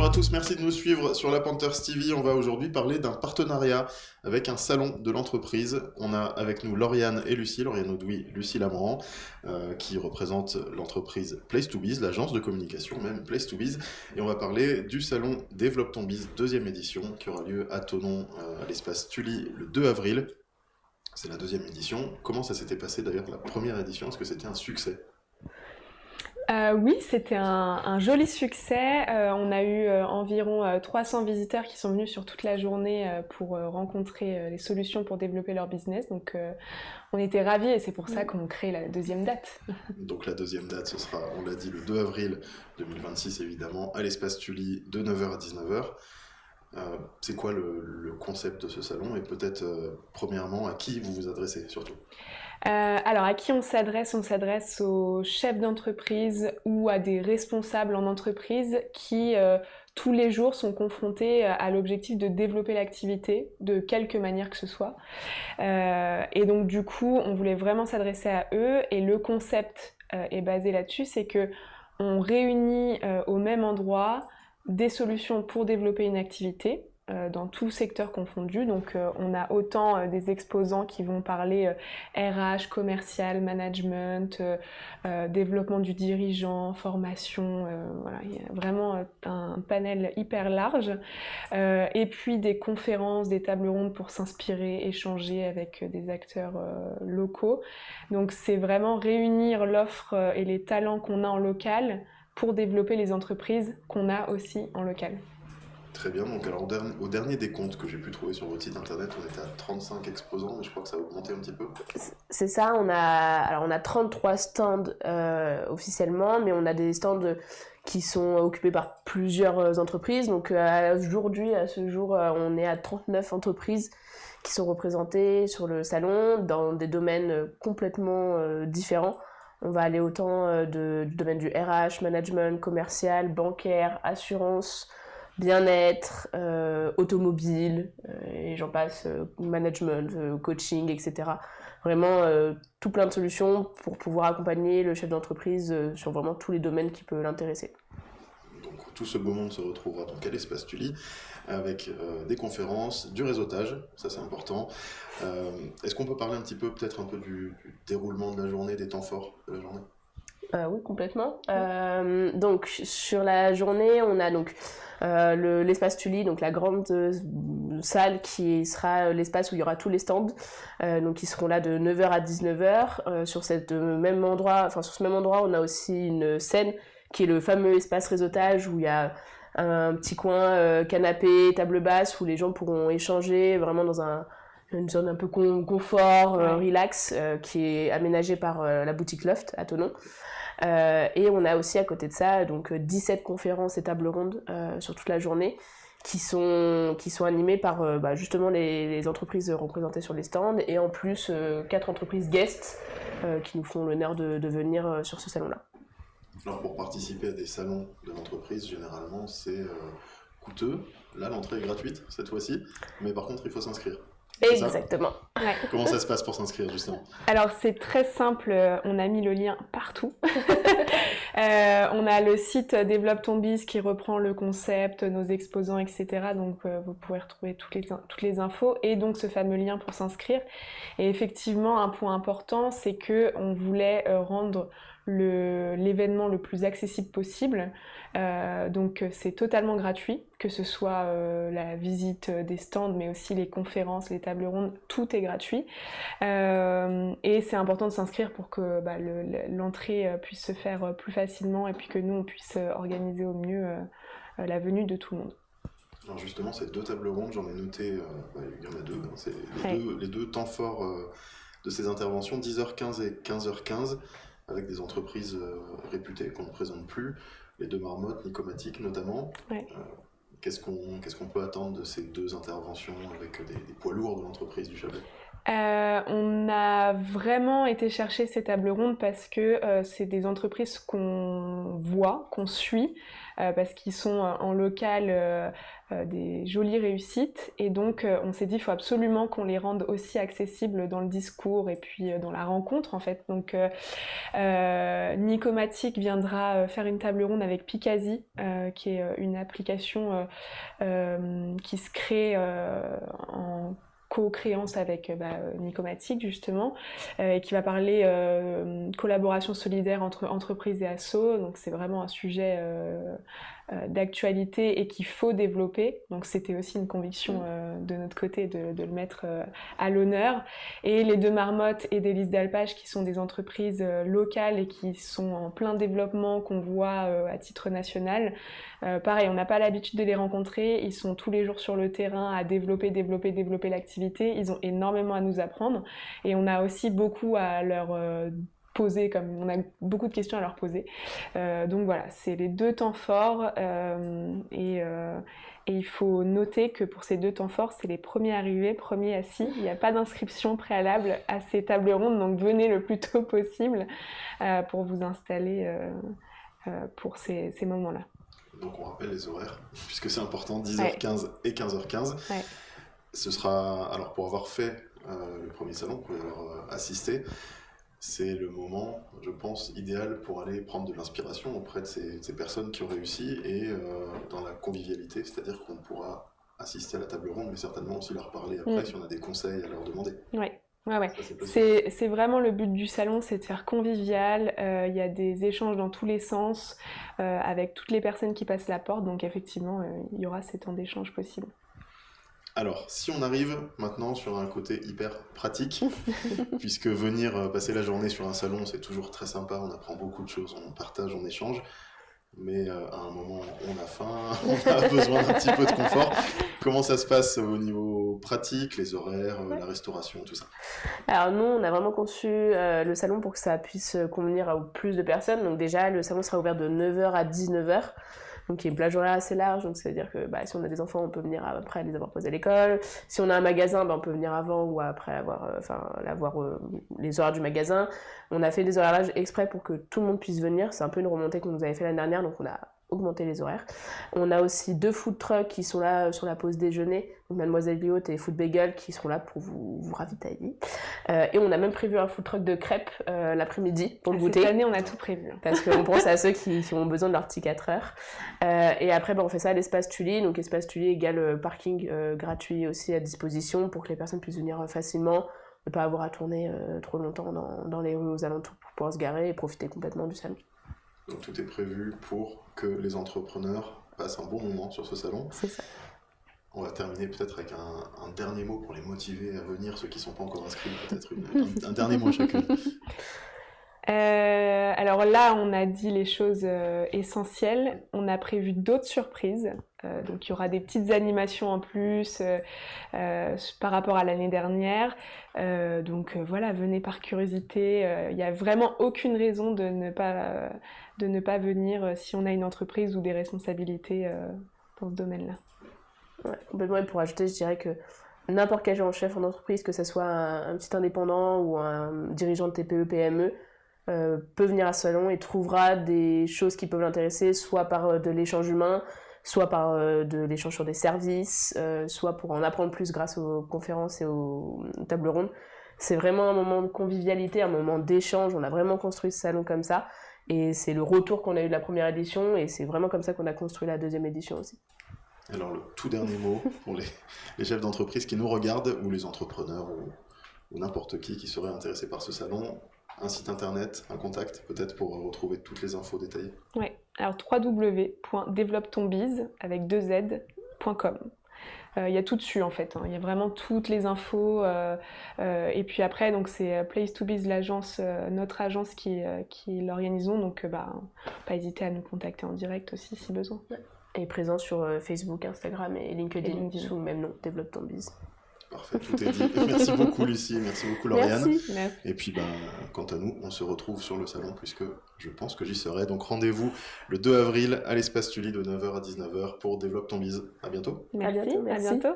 à tous, merci de nous suivre sur la Panthers TV. On va aujourd'hui parler d'un partenariat avec un salon de l'entreprise. On a avec nous Lauriane et Lucie, Lauriane Audoui, Lucie Lamorand, qui représentent l'entreprise Place to Biz, l'agence de communication même Place to Biz. Et on va parler du salon Développe ton Biz, deuxième édition, qui aura lieu à Thonon, à l'espace Tully, le 2 avril. C'est la deuxième édition. Comment ça s'était passé d'ailleurs la première édition? Est-ce que c'était un succès? Oui, c'était un joli succès. On a eu environ 300 visiteurs qui sont venus sur toute la journée pour rencontrer les solutions pour développer leur business. Donc on était ravis et c'est pour ça qu'on crée la deuxième date. Donc la deuxième date, ce sera, on l'a dit, le 2 avril 2026 évidemment, à l'espace Tully de 9h à 19h. C'est quoi le concept de ce salon et peut-être premièrement à qui vous vous adressez surtout? Alors à qui on s'adresse? On s'adresse aux chefs d'entreprise ou à des responsables en entreprise qui tous les jours sont confrontés à l'objectif de développer l'activité de quelque manière que ce soit. Et donc du coup on voulait vraiment s'adresser à eux et le concept est basé là-dessus, c'est que on réunit au même endroit des solutions pour développer une activité dans tout secteur confondu. Donc on a autant des exposants qui vont parler RH, commercial, management, développement du dirigeant, formation, voilà, il y a vraiment un panel hyper large. Et puis des conférences, des tables rondes pour s'inspirer, échanger avec des acteurs locaux. Donc c'est vraiment réunir l'offre et les talents qu'on a en local pour développer les entreprises qu'on a aussi en local. Très bien, donc alors au dernier décompte que j'ai pu trouver sur votre site internet, on était à 35 exposants, mais je crois que ça a augmenté un petit peu. C'est ça, on a 33 stands officiellement, mais on a des stands qui sont occupés par plusieurs entreprises. Donc aujourd'hui, à ce jour, on est à 39 entreprises qui sont représentées sur le salon dans des domaines complètement différents. On va aller autant du domaine du RH, management, commercial, bancaire, assurance, bien-être, automobile, et j'en passe, management, coaching, etc. Vraiment tout plein de solutions pour pouvoir accompagner le chef d'entreprise sur vraiment tous les domaines qui peuvent l'intéresser. Donc tout ce beau monde se retrouvera donc à l'espace Tully avec des conférences, du réseautage, ça c'est important. Est-ce qu'on peut parler un petit peu, peut-être un peu du déroulement de la journée, des temps forts de la journée? Oui, complètement. Donc sur la journée, on a donc l'espace Tully, donc la grande salle qui sera l'espace où il y aura tous les stands, donc ils seront là de 9h à 19h. Sur ce même endroit, on a aussi une scène qui est le fameux espace réseautage où il y a un petit coin canapé, table basse où les gens pourront échanger vraiment dans une zone un peu confort, relax, qui est aménagée par la boutique Loft à Thonon. Et on a aussi à côté de ça donc 17 conférences et tables rondes sur toute la journée qui sont animées par justement les entreprises représentées sur les stands et en plus 4 entreprises guests qui nous font l'honneur de venir sur ce salon-là. Alors pour participer à des salons de l'entreprise, généralement c'est coûteux. Là l'entrée est gratuite cette fois-ci, mais par contre il faut s'inscrire. Exactement. Ouais. Comment ça se passe pour s'inscrire justement? Alors c'est très simple, on a mis le lien partout. On a le site Développe ton Biz qui reprend le concept, nos exposants, etc. Donc vous pouvez retrouver toutes les infos et donc ce fameux lien pour s'inscrire. Et effectivement, un point important, c'est que on voulait rendre l'événement le plus accessible possible. Donc c'est totalement gratuit, que ce soit la visite des stands, mais aussi les conférences, les tables rondes, tout est gratuit. Et c'est important de s'inscrire pour que l'entrée puisse se faire plus facilement et puis que nous on puisse organiser au mieux la venue de tout le monde. Alors justement, ces deux tables rondes, j'en ai noté, il y en a deux, hein, c'est les deux temps forts de ces interventions, 10h15 et 15h15, avec des entreprises réputées qu'on ne présente plus, les deux marmottes, Nicomatic notamment. Ouais. Qu'est-ce qu'on peut attendre de ces deux interventions avec des poids lourds de l'entreprise du Chablais? On a vraiment été chercher ces tables rondes parce que c'est des entreprises qu'on voit, qu'on suit, parce qu'ils sont en local des jolies réussites. Et donc on s'est dit qu'il faut absolument qu'on les rende aussi accessibles dans le discours et puis dans la rencontre en fait. Donc Nicomatic viendra faire une table ronde avec Picasi, qui est une application qui se crée en co-créance avec Nicomatic justement, et qui va parler collaboration solidaire entre entreprises et assos. Donc c'est vraiment un sujet d'actualité et qu'il faut développer. Donc c'était aussi une conviction de notre côté de le mettre à l'honneur. Et les deux marmottes et Délices d'Alpage, qui sont des entreprises locales et qui sont en plein développement, qu'on voit à titre national. Pareil, on n'a pas l'habitude de les rencontrer, ils sont tous les jours sur le terrain à développer l'activité, ils ont énormément à nous apprendre et on a aussi beaucoup à leur poser, comme on a beaucoup de questions à leur poser. Donc voilà, c'est les deux temps forts et il faut noter que pour ces deux temps forts, c'est les premiers arrivés, premiers assis. Il n'y a pas d'inscription préalable à ces tables rondes, donc venez le plus tôt possible pour vous installer pour ces moments-là. Donc on rappelle les horaires, puisque c'est important, 10h15 et 15h15. Ouais. Ce sera, alors pour avoir fait le premier salon, pour y avoir assisté, c'est le moment, je pense, idéal pour aller prendre de l'inspiration auprès de ces personnes qui ont réussi et dans la convivialité, c'est-à-dire qu'on pourra assister à la table ronde, mais certainement aussi leur parler après si on a des conseils à leur demander. Ouais. Ça, C'est vraiment le but du salon, c'est de faire convivial. Il y a des échanges dans tous les sens avec toutes les personnes qui passent la porte, donc effectivement, il y aura ces temps d'échange possibles. Alors, si on arrive maintenant sur un côté hyper pratique, puisque venir passer la journée sur un salon, c'est toujours très sympa, on apprend beaucoup de choses, on partage, on échange, mais à un moment, on a faim, on a besoin d'un petit peu de confort. Comment ça se passe au niveau pratique, les horaires, la restauration, tout ça? Alors nous, on a vraiment conçu le salon pour que ça puisse convenir à plus de personnes. Donc déjà, le salon sera ouvert de 9h à 19h. Donc il y a une plage horaire assez large, donc ça veut dire que si on a des enfants, on peut venir après les avoir posés à l'école. Si on a un magasin, on peut venir avant ou après avoir les horaires du magasin. On a fait des horaires larges exprès pour que tout le monde puisse venir. C'est un peu une remontée qu'on nous avait fait l'année dernière, donc on a augmenté les horaires. On a aussi 2 food trucks qui sont là sur la pause déjeuner, donc Mademoiselle Liotte et Food Bagel qui seront là pour vous ravitailler. Et on a même prévu un food truck de crêpes l'après-midi pour le goûter. Cette année, on a tout prévu. Parce qu'on pense à ceux qui ont besoin de leur petit 4 heures. Et après, on fait ça à l'espace Tully. Donc espace Tully égale parking gratuit aussi à disposition pour que les personnes puissent venir facilement, ne pas avoir à tourner trop longtemps dans les rues aux alentours pour pouvoir se garer et profiter complètement du salon. Donc tout est prévu pour que les entrepreneurs passent un bon moment sur ce salon. C'est ça. On va terminer peut-être avec un dernier mot pour les motiver à venir, ceux qui ne sont pas encore inscrits, peut-être un dernier mot chacune. Alors là, on a dit les choses essentielles. On a prévu d'autres surprises. Donc il y aura des petites animations en plus par rapport à l'année dernière. Donc voilà, venez par curiosité. Il n'y a vraiment aucune raison de ne pas venir si on a une entreprise ou des responsabilités dans ce domaine-là. Ouais, complètement. Et pour ajouter, je dirais que n'importe quel chef en entreprise, que ce soit un petit indépendant ou un dirigeant de TPE-PME, peut venir à ce salon et trouvera des choses qui peuvent l'intéresser, soit par de l'échange humain, soit par de l'échange sur des services, soit pour en apprendre plus grâce aux conférences et aux tables rondes. C'est vraiment un moment de convivialité, un moment d'échange. On a vraiment construit ce salon comme ça. Et c'est le retour qu'on a eu de la première édition. Et c'est vraiment comme ça qu'on a construit la deuxième édition aussi. Alors le tout dernier mot pour les chefs d'entreprise qui nous regardent, ou les entrepreneurs, ou n'importe qui serait intéressé par ce salon, un site internet, un contact peut-être pour retrouver toutes les infos détaillées. Oui, alors www.developpetonbiz avec 2z.com. Il y a tout dessus en fait, il y a vraiment toutes les infos et puis après donc c'est Place to Biz, l'agence, notre agence qui l'organisons, donc pas hésiter à nous contacter en direct aussi si besoin. Et présent sur Facebook, Instagram et LinkedIn sous le même nom, Développe ton Biz. Parfait, tout est dit. Merci beaucoup Lucie, merci beaucoup Lauriane. Merci. Et puis quant à nous, on se retrouve sur le salon puisque je pense que j'y serai. Donc rendez-vous le 2 avril à l'espace Tully de 9h à 19h pour Développe ton Biz. À bientôt. Merci, À bientôt. À bientôt.